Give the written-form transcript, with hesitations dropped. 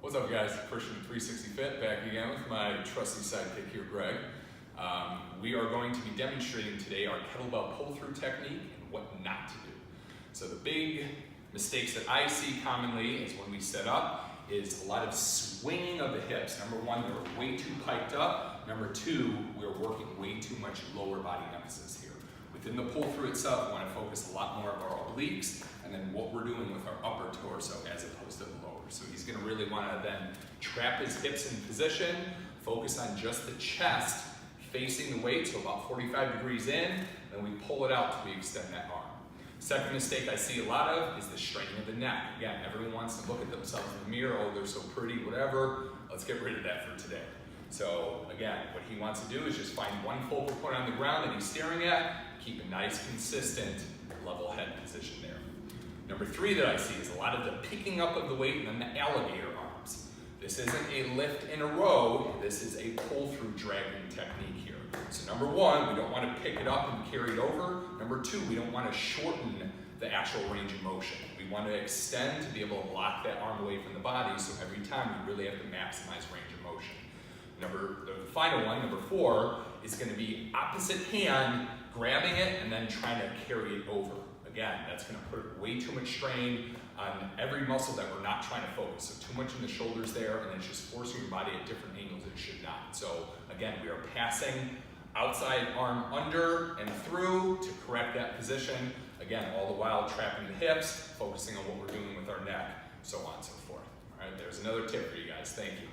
What's up, guys? Christian 360 Fit back again with my trusty sidekick here, Greg. We are going to be demonstrating today our kettlebell pull-through technique and what not to do. So the big mistakes that I see commonly is when we set up is a lot of swinging of the hips. Number one, they're way too piped up. Number two, we're working way too much lower body emphasis here. Within the pull-through itself, we want to focus a lot more of our obliques and then what we're doing with our upper torso as opposed to the lower. So he's going to really want to then trap his hips in position, focus on just the chest facing the weight, so about 45 degrees in, then we pull it out till we extend that arm. Second mistake I see a lot of is the straining of the neck. Again, everyone wants to look at themselves in the mirror, oh, they're so pretty, whatever. Let's get rid of that for today. So again, what he wants to do is just find one focal point on the ground that he's staring at, keep a nice, consistent, level head position there. Number three that I see is a lot of the picking up of the weight and then the alligator arms. This isn't a lift in a row, this is a pull-through dragging technique here. So number one, we don't want to pick it up and carry it over. Number two, we don't want to shorten the actual range of motion. We want to extend to be able to lock that arm away from the body, so every time we really have to maximize range of motion. The final one, number four, is going to be opposite hand, grabbing it and then trying to carry it over. Again, that's going to put way too much strain on every muscle that we're not trying to focus. So too much in the shoulders there, and it's just forcing your body at different angles it should not. So again, we are passing outside arm under and through to correct that position. Again, all the while trapping the hips, focusing on what we're doing with our neck, so on and so forth. All right, there's another tip for you guys. Thank you.